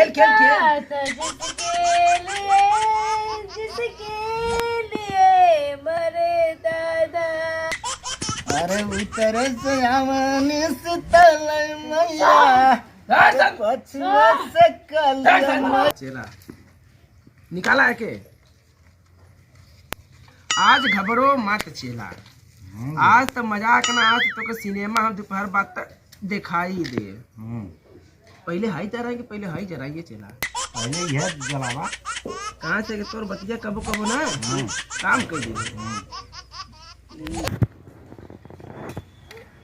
खेल खेल खेल। जिसके लिए मरे दादा। अरे उतर से आमने से तलय मैया पछुआ से कल चला निकाला है के आज घबरो मत चेला। आज तो मजाक ना, आज तो के सिनेमा हम दोपहर बाद तक दिखाई दे। पहले हाई जराएंगे, पहले हाई जराइए चेला। पहले यह जलावा कहाँ से कि तोर बतिया कबो कबो ना काम कर दे।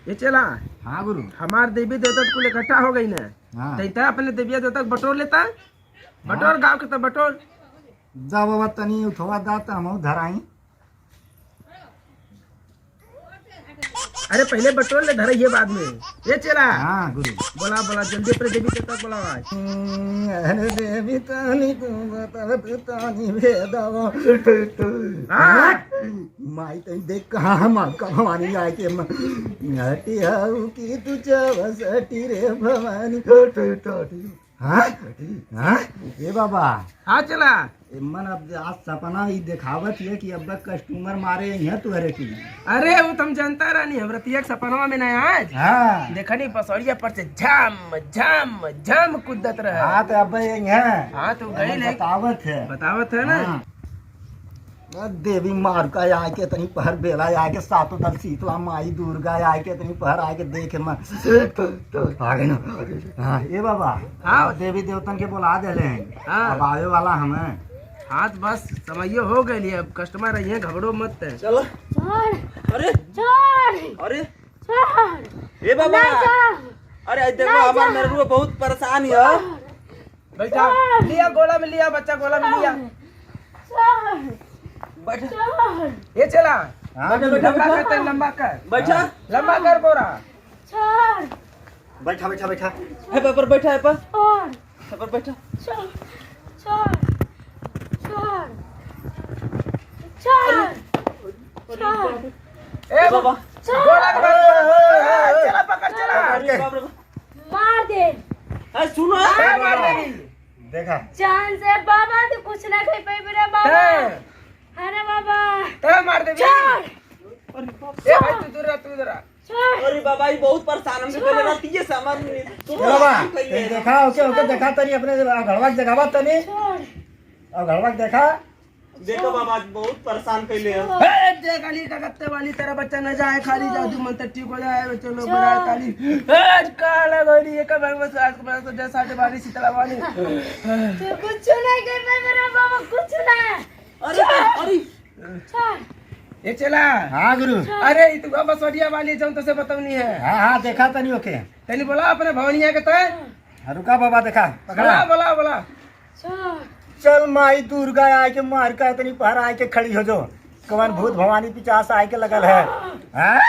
ये चला। हाँ गुरु। हमार देवी देवता कुल इकट्ठा हो गई ना। हाँ। तैता अपने देवी देवता बटोर लेता, बटोर गाँव के तो बटोर। जा बाबा तनी उठवा दा त हम धराई। अरे पहले बटोर ले धरे ये बाद में। ये चला। हाँ गुरु। बोला बोला जल्दी अपने देवी देवता बोला। अरे देवी तानी तू बता तानी भेदवा माई तई देख कहाँ माँ का भवानी आए के हटी हाउ की तू चवसटी रे भवानी हाँ हाँ ये बाबा। हाँ चला। मन अब आज सपना ही दिखावत है कि अब कस्टमर मारे हैं तू अरे की। अरे वो तुम जानता रानी हम रतिया के सपनवा में ना आज हाँ देखा नहीं बसौरिया पर से झम झम झम कुदत रहे। हाँ तो अब है। हाँ तो गई ले बतावत है। बतावत है ना। हाँ। देवी मार का आए के तनी पहर बेला आए के सातों दल शीतला माई दुर्गा आए के तनी पहर आए के देखे मैं आ गए ना। हाँ ये बाबा। हाँ। देवी देवतन के बुला दे हैं। हाँ। अब आवे वाला हमें। हाँ तो बस समझियो हो गई अब कस्टमर रही है घबरो मत। चलो। अरे अरे ए बाबा। अरे देखो हमार मेरे बहुत परेशान है। बैठा लिया गोला में लिया बच्चा गोला में लिया। बैठा ये चला। हाँ बैठा लंबा बैठा कर लंबा कर बैठा लंबा कर बोरा। बैठा बैठा बैठा। है पर बैठा है पर बैठा। ए बाबा गोला के बाद चला पकड़ चला। अरे बाप रे। मार दे। है सुनो मार देगी। देखा जान से बाबा तो कुछ ना कह पाई मेरा बाबा। अरे बाबा तो मार देगी। अरे बाप ए भाई तू दूर रह तू दूर रह। अरे बाबा ये बहुत परेशान हमसे पहले राती ये सामान बाबा देखा ओके ओके देखा तनी अपने घड़वा दिखावा तनी। अब घड़वा देखा। देखो बाबा बहुत परेशान कैले है। ए देख अली का गत्ते वाली तेरा बच्चा न जाए खाली जादू मंत्र ठीक हो जाए चलो बड़ा ताली। ए काला गोरी एक बार बस आज को बस जैसा साढ़े वाली शीतला वाली। तो कुछ नहीं कह पाई मेरा बाबा कुछ ना। अरे अरे ये चला। हाँ गुरु। अरे तू बस बढ़िया वाली जाऊं तो से बताऊनी है। हाँ हाँ देखा तनी ओके। तनी बोला अपने भवनिया के तय रुका बाबा देखा बोला बोला बोला। चल माई दुर्गा आए के मार का तनी पहर आए के खड़ी हो जो कवन भूत भवानी पिचास आए के लगल है। हाँ?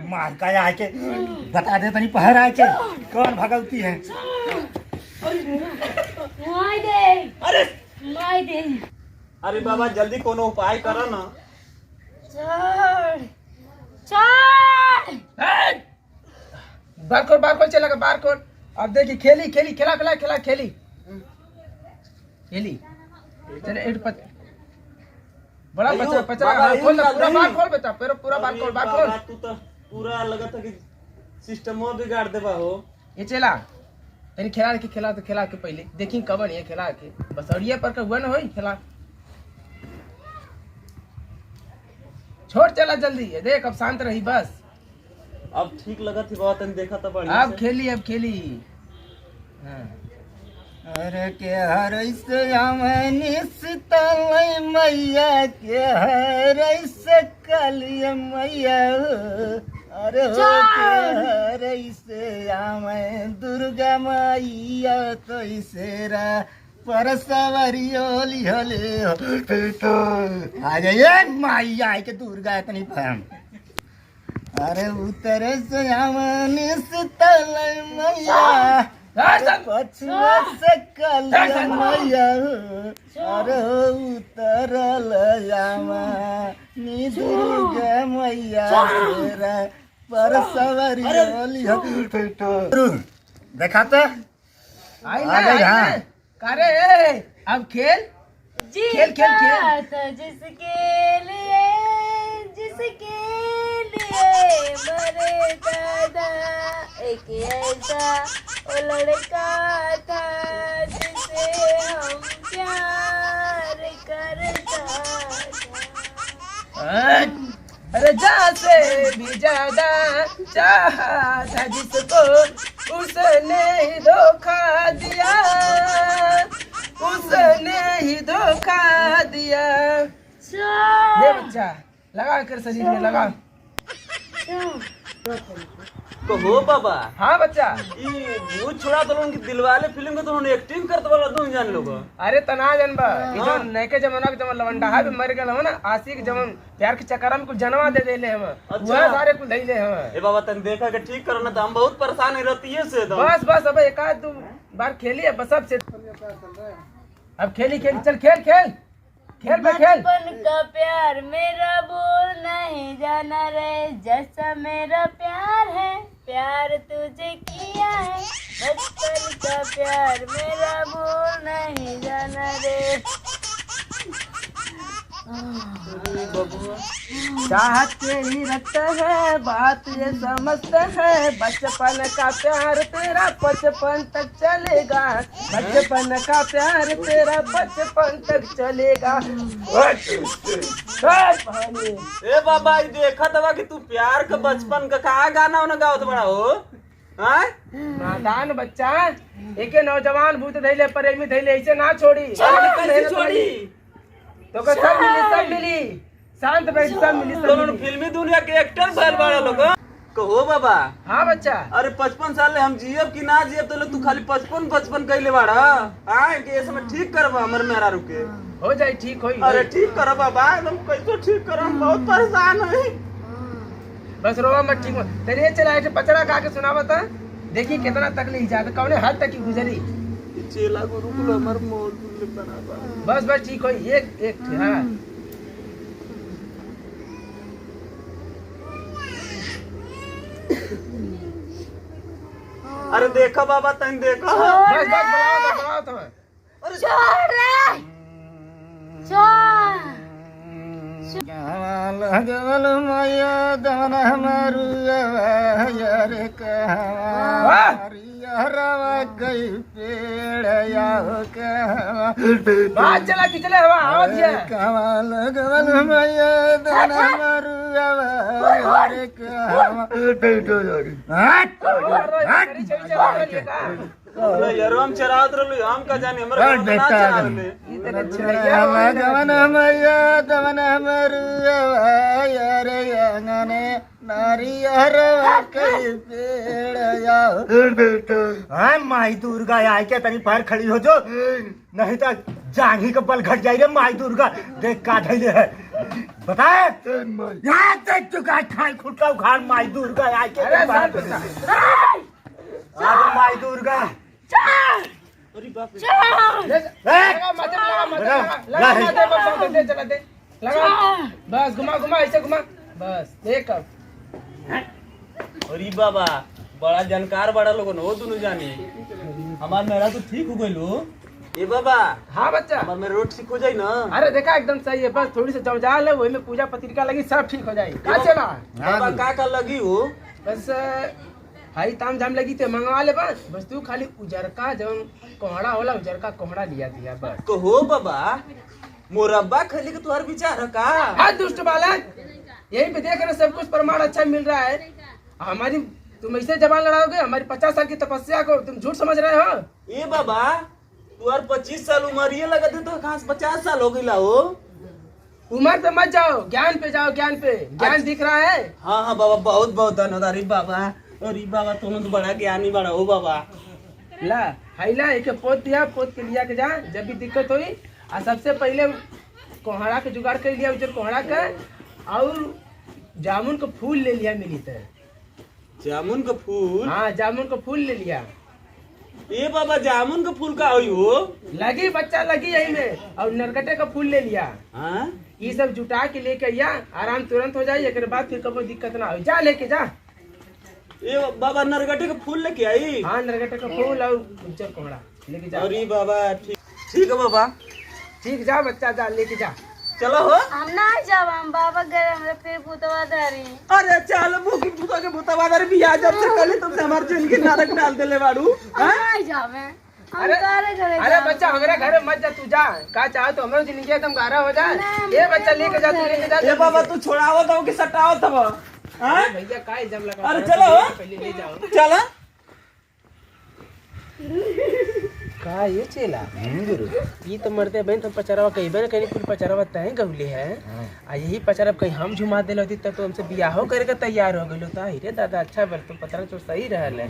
मार का आए के बता दे तनी पहर आए के कौन भगवती है। मार दे। अरे मार दे। अरे बाबा जल्दी कोनो उपाय करो ना। बार चला बार कोड। अब देखी खेली खेली खेला खेला खेला खेली खेली चले एट पच बड़ा बच्चा बच्चा खोल पूरा बार खोल बेटा पूरा बार खोल तू तो पूरा लगा था कि सिस्टम बिगाड़ देबा हो। ये चला तनी खेला तो खेला के पहले देखी कबर ये खेला के बसौरिया पर का हुआ ना होई खेला। छोड़ चला जल्दी ये देख अब शांत रही बस। अब ठीक लगा थी बात देखा था बढ़िया अब खेली हाँ। अरे के हर से शीतल मैया के हर से कलिय मैया अरे हो के हर से दुर्गा मैया तो इसेरा पर सवरियो लिहले आ जाइए माई आए के दुर्गा इतनी फहम। अरे उतर से शीतल मैया पछुआ से कलिया मैया अरे उतरल नी दुर्गा मैया पर सवरियो लिहले देखा तो आई आ गई, हाँ। ना कारे अब खेल खेल, खेल। था जिसके लिए मरे दादा, एक ऐसा वो लड़का था जिसे हम प्यार करता था। अरे जा से भी ज्यादा चाहा था जिसको, उसने ही धोखा दिया, उसने ही धोखा दिया। ये बच्चा लगा कर शरीर में लगा। कहो बाबा हाँ बच्चा। ये भूत छुड़ा तो लोगन की दिलवाले फिल्म के तो उन्होंने एक्टिंग करते वाला तुम जान लोग। अरे तना जनबा जो नैके जमाना के जमन लवंडा भी मर गए हो ना, आशिक जमन प्यार के चक्कर में कुछ जनवा दे देले हम, वह सारे कुछ धैले हम। ए बाबा तन देखा के ठीक करो ना, तो हम बहुत परेशान रहती है से तो। बस अब एक आध दो बार खेली है बस, अब से अब खेली चल खेल खेल खेल पे खेल। बचपन का प्यार मेरा बोल नहीं जाना रे, जैसा मेरा प्यार है प्यार तुझे किया है। बचपन का प्यार मेरा बोल नहीं जाना रे। चाहत तेरी रखता है, बात ये समझता है, बचपन का प्यार तेरा बचपन तक चलेगा, बचपन का प्यार तेरा बचपन तक चलेगा। ए बाबा ये देखा था कि तू प्यार का बचपन का कहा गाना उन्हें गाओ तो बड़ा हो। हाँ? नादान बच्चा, एक नौजवान भूत धैले प्रेमी धैले ऐसे ना छोड़ी छोड़ी तो सब मिली शांत बैठ, सब मिली सब दोनों मिली। फिल्मी दुनिया के एक्टर भर बड़ा लोग। कहो बाबा हाँ बच्चा। अरे 55 साल ले हम जियब कि ना जियब तो तू खाली 55 कैले बाड़ा। हाँ कि ये समय ठीक करबा हमर मेरा रुके हो जाए ठीक होई। अरे ठीक करो बाबा, एकदम कैसे ठीक करो, हम बहुत परेशान है। बस रोवा मत, ठीक हो तेरे चला पचड़ा गा के सुनावा था, देखी कितना तकलीफ जाता कौने हद तक की गुजरी। चेला गुरु कुल हमर मोल बना बस ठीक होई। एक हाँ अरे देखा बाबा तन देखा। बस बुलाओ तो छोड़ रे, छोड़। लगल मैया दन हमारू रे कहवा गई पेड़ आओ कहवा बात चला कि चले हवा आवाज है। कहवा लगल मैया दन हमारू रे कहवा यारो हम चरावत रहलु, हम का जाने हमर ना चरावले। लगन मैया दन हमारू रे अंगने नारियर कई पेड़ आओ। हाँ माई दुर्गा आए के तनी पैर खड़ी हो जो, नहीं तो जांघी का बल घट जाए रे। माई दुर्गा देख का धैले है बता, यहाँ देख चुका खाई खुटका उखाड़। माई दुर्गा आए के आज माई दुर्गा अरे बाप रे लगा बस घुमा ऐसे घुमा बस देख। अरे बाबा बड़ा जानकार बड़ा लोगन हो दोनों जानी। हमार मेरा तो ठीक हो गइलो। ए बाबा हाँ बच्चा। हमार मेरा रोट ठीक हो जाई ना। अरे देखा एकदम सही है, बस थोड़ी सी जवजाल है वही में पूजा पत्रिका लगी, सब ठीक हो जाएगी। का चला बाबा का लगी हो? बस हाई ताम झाम लगी थे मंगवा ले बस तू खाली उजरका जब कोहड़ा होला उजरका कोहड़ा लिया दिया बस। कहो बाबा मोरब्बा खली के तुम्हार विचार है का? हाँ दुष्ट बालक, यही पे देख रहे सब कुछ प्रमाण अच्छा मिल रहा है। हमारी तुम ऐसे जबान लड़ाओगे, हमारी 50 साल की तपस्या को तुम झूठ समझ रहे हो। ए बाबा तुम्हार 25 साल उम्र ये लगा थे तो कहाँ 50 साल हो गई हो। उम्र पे मत जाओ, ज्ञान पे जाओ, ज्ञान पे ज्ञान दिख रहा है। हाँ बाबा बहुत बहुत धन्यवाद। अरे बाबा तुम तो बड़ा ज्ञानी बड़ा हो बाबा। ला हाइला एक पोत दिया, पोत के लिया के जा, जब भी दिक्कत हुई और सबसे पहले कोहड़ा के जुगाड़ कर लिया, उजर कोहड़ा का, और जामुन का फूल ले लिया मिली थे। जामुन का फूल? हाँ जामुन का फूल ले लिया। ए बाबा जामुन का फूल का हुई हो? लगी बच्चा लगी यही में, और नरकटे का फूल ले लिया। हाँ ये सब जुटा के लेके आया, आराम तुरंत हो जाए, एक बाद फिर कभी दिक्कत ना हो। जा लेके जा। ए बाबा नरगटे का फूल लेके आई? हाँ नरकटे का फूल और उज्जर कोहड़ा। लेके जा। अरे बाबा ठीक ठीक है बाबा, ठीक, जा बच्चा, जा लेके जा। चलो हो। हम ना जाब, हम बाबा घर हमरा फिर भूतवा धरी। अरे चल भूखी भूता के भूतवादर भी आ जब से कल तुमसे हमारे जिंदगी नाटक डाल देले बाड़ू। हम ना जावे, हम अरे कारे घरे अरे जावे। बच्चा हमारे घर में मत जा, तू जा। का चाहो तो हमारी जिंदगी एकदम गारा हो जाए। ये बच्चा लेके जा, तू लेके जा। ए बाबा तू छोड़ाओ तो कि सटाओ तब। हां भैया का जम लगा। अरे चलो हो। पहले ले जाओ। चला का ये चेला गुरु, ये तो मरते बहन तो पचरवा कहीं बहन कहीं कुल पचरवा तय गवले है। आ यही पचरवा कहीं हम झुमा दिल होती तब तो हमसे बियाहो करे के तैयार हो गइल होता। अरे दादा अच्छा बल तो पतरा तो सही रहल है।